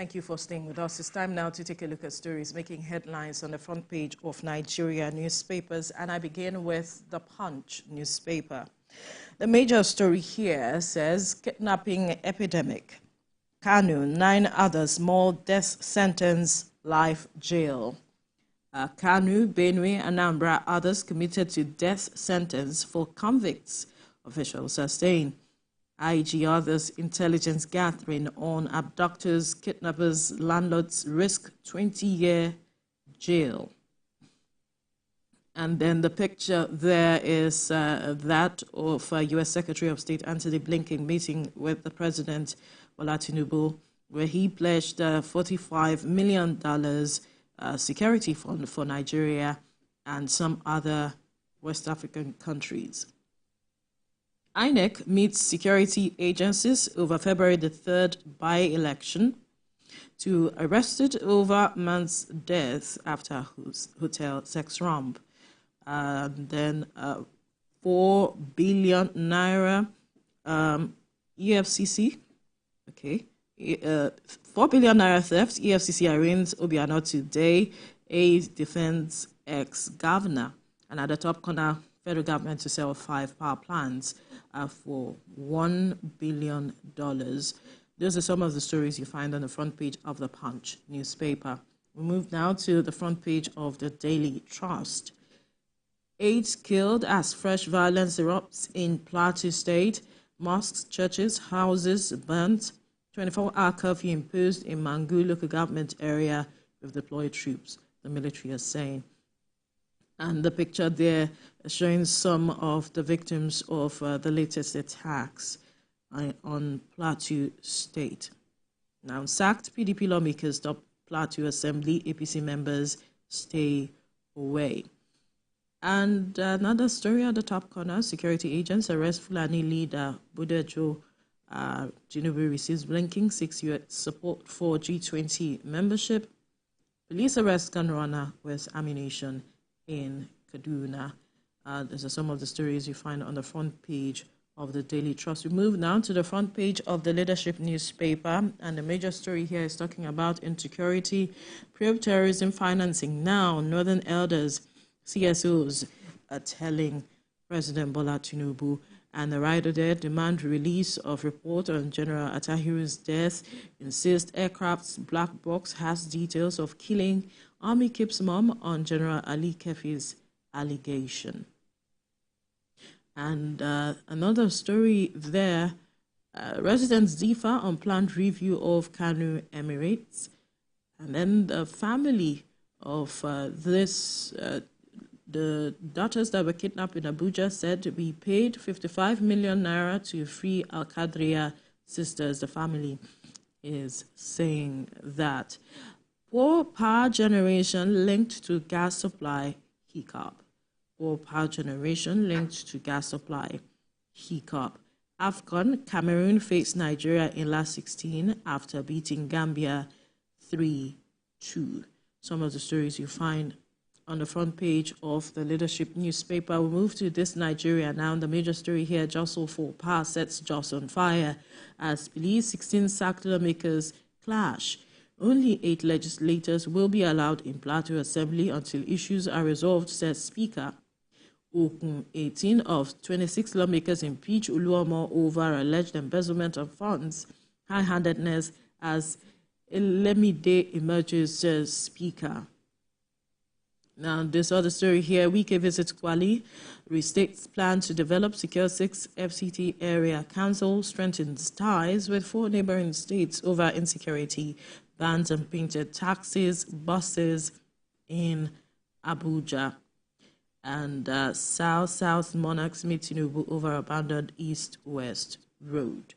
Thank you for staying with us. It's time now to take a look at stories making headlines on the front page of Nigeria newspapers, and I begin with the Punch newspaper. The major story here says kidnapping epidemic. Kanu, 9 others, more death sentence, life jail. Kanu, Benue, Anambra, others committed to death sentence for convicts, officials are saying. IG others intelligence gathering on abductors, kidnappers, landlords risk 20-year jail. And then the picture there is that of U.S. Secretary of State Antony Blinken meeting with the President Bola Tinubu, where he pledged $45 million security fund for Nigeria and some other West African countries. INEC meets security agencies over February the 3rd by-election to arrested over man's death after hotel sex romp. Then 4 billion naira EFCC, okay, 4 billion naira theft, EFCC arraigns Obiano today, aids defense ex-governor. And at the top corner, federal government to sell 5 power plants for $1 billion. Those are some of the stories you find on the front page of the Punch newspaper. We move now to the front page of the Daily Trust. 8 killed as fresh violence erupts in Plateau State. Mosques, churches, houses burnt. 24-hour curfew imposed in Mangu local government area with deployed troops, the military is saying. And the picture there showing some of the victims of the latest attacks on Plateau State. Now, sacked PDP lawmakers stop Plateau Assembly, APC members stay away. And another story at the top corner, security agents arrest Fulani leader Budejo. Tinubu receives blinking 6 US support for G20 membership. Police arrest gun runner with ammunition in Kaduna. These are some of the stories you find on the front page of the Daily Trust. We move now to the front page of the Leadership newspaper, and the major story here is talking about insecurity, probe terrorism financing. Now, Northern elders, CSOs, are telling President Bola Tinubu, and the writer there demand release of report on General Atahiru's death, insist aircraft's black box has details of killing. Army keeps mum on General Ali Kefi's allegation. And another story there, residents differ on planned review of Kanu Emirates. And then the family of the daughters that were kidnapped in Abuja said we paid 55 million naira to free Al-Qadria sisters. The family is saying that. Poor power generation linked to gas supply hiccup. Poor power generation linked to gas supply hiccup. AFCON, Cameroon faced Nigeria in last 16 after beating Gambia 3-2. Some of the stories you find on the front page of the Leadership newspaper. We move to this Nigeria now. The major story here, jostle for power sets Jos on fire as police 16 sacked lawmakers clash. Only 8 legislators will be allowed in Plateau Assembly until issues are resolved, says Speaker. Okun, 18 of 26 lawmakers impeach Uluomo over alleged embezzlement of funds, high-handedness as Lemide emerges, says Speaker. Now, this other story here, Wike visits Kwali, restates plan to develop secure 6 FCT area. Council strengthens ties with 4 neighboring states over insecurity. Bans and painted taxis, buses in Abuja. And South monarchs meet Tinubu over abandoned East-West road.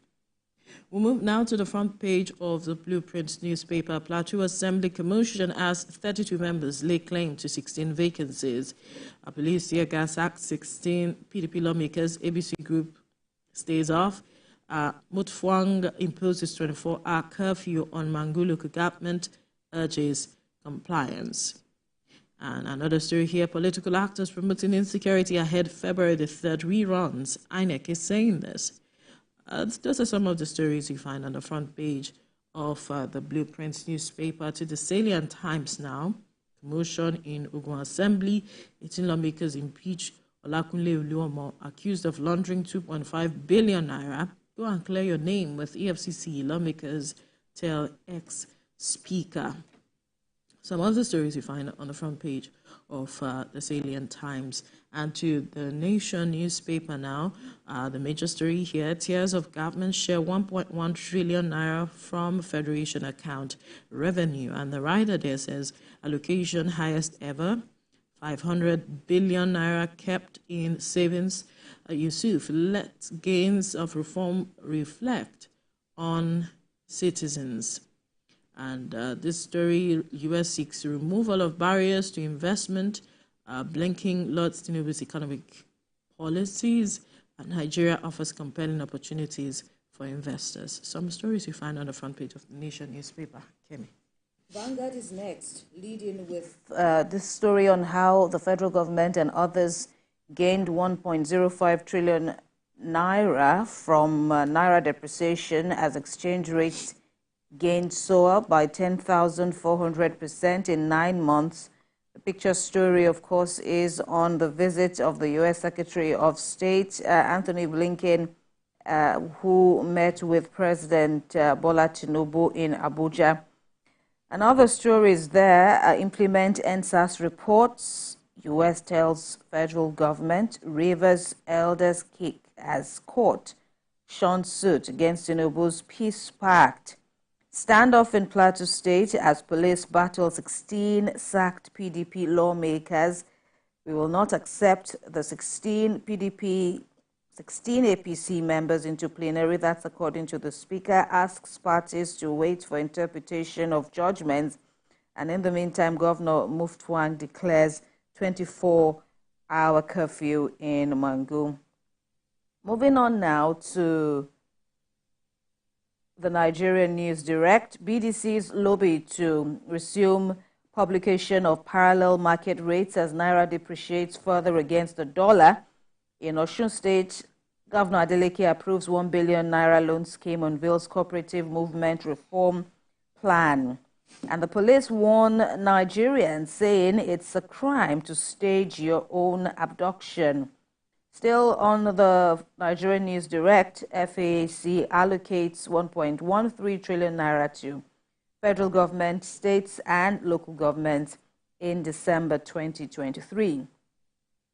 We'll move now to the front page of the Blueprint newspaper. Plateau Assembly commotion as 32 members lay claim to 16 vacancies. A police tear gas act 16 PDP lawmakers. ABC Group stays off. Mutfwang imposes 24-hour curfew on Mangu local government, urges compliance. And another story here, political actors promoting insecurity ahead February the 3rd reruns. INEC is saying this. Those are some of the stories you find on the front page of the Blueprints newspaper to the Salient Times now. Commotion in Ogun Assembly. 18 lawmakers impeach Olakunle Oluomo, accused of laundering 2.5 billion naira. Go and clear your name with EFCC. Lawmakers tell ex-speaker. Some other stories you find on the front page of the Salient Times. And to the Nation newspaper now, the major story here: tiers of government share 1.1 trillion naira from Federation account revenue. And the writer there says allocation highest ever, 500 billion naira kept in savings. Yusuf, let gains of reform reflect on citizens. And this story: U.S. seeks removal of barriers to investment, blinking Lord Tinubu's economic policies, and Nigeria offers compelling opportunities for investors. Some stories you find on the front page of the Nation newspaper. Kemi. Vanguard is next, leading with this story on how the federal government and others gained 1.05 trillion naira from naira depreciation as exchange rates gained soar by 10,400% in 9 months. The picture story, of course, is on the visit of the U.S. Secretary of State, Anthony Blinken, who met with President Bola Tinubu in Abuja. Another story is there, implement NSAS reports. U.S. tells federal government Rivers elders kick as court shuns suit against Tinubu's peace pact. Standoff in Plateau State as police battle 16 sacked PDP lawmakers. We will not accept the 16 APC members into plenary. That's according to the Speaker. Asks parties to wait for interpretation of judgments. And in the meantime, Governor Muftwang declares 24-hour curfew in Mangu. Moving on now to the Nigerian News Direct. BDC's lobby to resume publication of parallel market rates as Naira depreciates further against the dollar. In Osun State, Governor Adeleke approves 1 billion naira loan scheme, unveils cooperative movement reform plan. And the police warn Nigerians, saying it's a crime to stage your own abduction. Still on the Nigerian News Direct, FAAC allocates 1.13 trillion naira to federal government, states, and local governments in December 2023.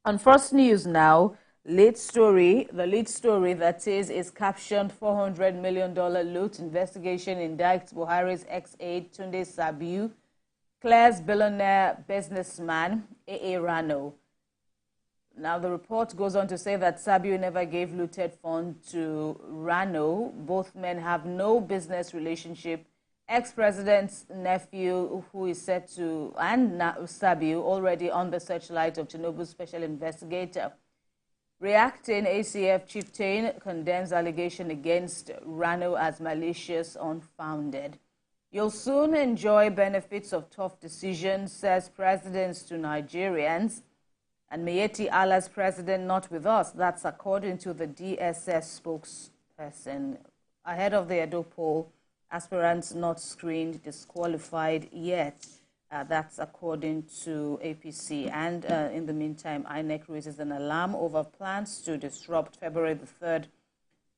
On First News now, the lead story that is captioned $400 million loot investigation indicts Buhari's ex-aide Tunde Sabiu, clears billionaire businessman A.A. Rano. Now, the report goes on to say that Sabiu never gave looted fund to Rano. Both men have no business relationship. Ex-president's nephew, who is said to, and Sabiu, already on the searchlight of Tinubu's special investigator. Reacting, ACF chieftain condemns allegation against Rano as malicious, unfounded. You'll soon enjoy benefits of tough decisions, says presidents to Nigerians. And Miyetti Allah's president not with us. That's according to the DSS spokesperson. Ahead of the Edo poll, aspirants not screened disqualified yet. That's according to APC. And in the meantime, INEC raises an alarm over plans to disrupt February the 3rd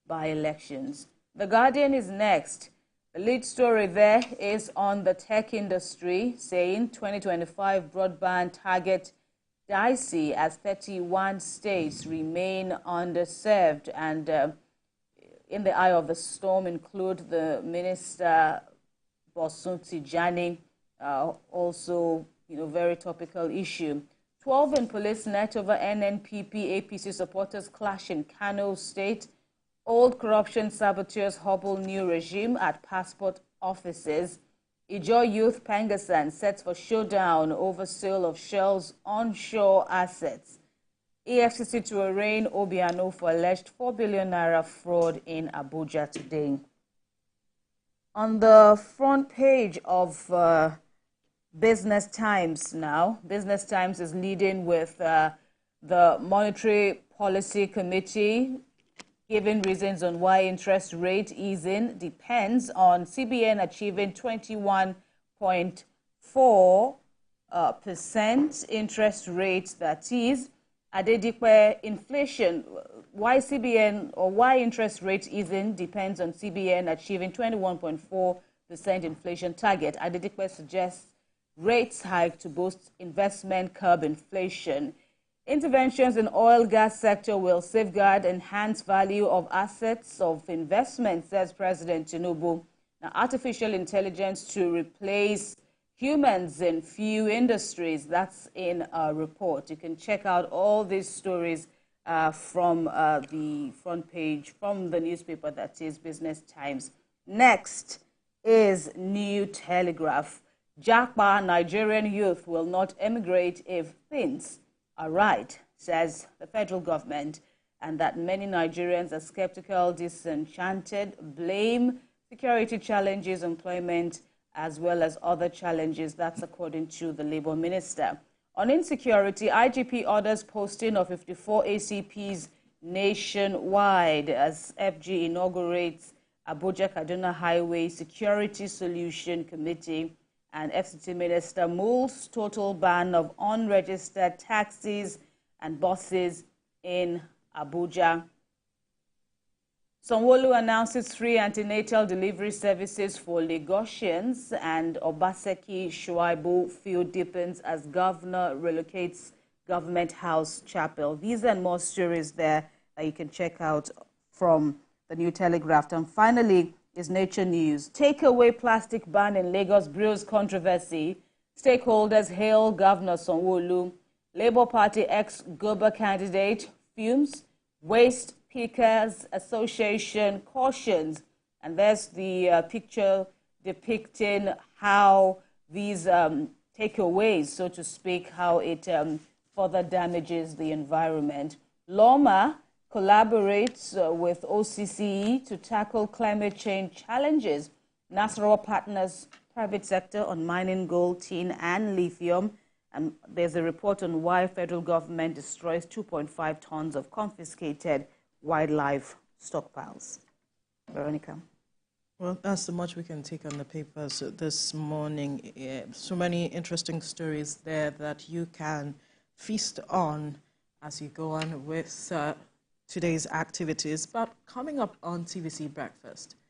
by-elections. The Guardian is next. The lead story there is on the tech industry, saying 2025 broadband target dicey as 31 states remain underserved. And in the eye of the storm include the Minister Bosun Tijani, also, very topical issue. 12 in police net over NNPP APC supporters clash in Kano State. Old corruption saboteurs hobble new regime at passport offices. Ijaw youth Pengasan sets for showdown over sale of Shell's onshore assets. EFCC to arraign Obiano for alleged 4 billion naira fraud in Abuja today. On the front page of Business Times now, Business Times is leading with the Monetary Policy Committee giving reasons on why interest rate easing depends on CBN achieving 21.4% interest rate, that is. Adedipe, inflation, why CBN or why interest rate easing depends on CBN achieving 21.4% inflation target. Adedipe suggests rates hike to boost investment, curb inflation. Interventions in oil gas sector will safeguard enhanced value of assets of investment, says President Tinubu. Now, artificial intelligence to replace humans in few industries. That's in a report. You can check out all these stories from the front page from the newspaper, that is Business Times. Next is New Telegraph. Japa Nigerian youth will not emigrate if things are right, says the federal government, and that many Nigerians are skeptical, disenchanted, blame security challenges, employment, as well as other challenges. That's according to the Labour Minister. On insecurity, IGP orders posting of 54 ACPs nationwide as FG inaugurates Abuja-Kaduna Highway Security Solution Committee, and FCT Minister moves total ban of unregistered taxis and buses in Abuja. Sanwo-Olu announces free antenatal delivery services for Lagosians, and Obaseki Shuaibu field deepens as governor relocates Government House Chapel. These and more stories there that you can check out from the New Telegraph. And finally is Nature News. Takeaway plastic ban in Lagos brews controversy. Stakeholders hail Governor Sanwo-Olu. Labour Party ex-Goba candidate fumes. Waste Pickers Association cautions. And there's the picture depicting how these takeaways, so to speak, how it further damages the environment. Loma collaborates with OCCE to tackle climate change challenges. Nasarawa partners private sector on mining gold, tin, and lithium. And there's a report on why federal government destroys 2.5 tons of confiscated wildlife stockpiles. Veronica. Well, that's so much we can take on the papers this morning. So many interesting stories there that you can feast on as you go on with today's activities. But coming up on TVC Breakfast,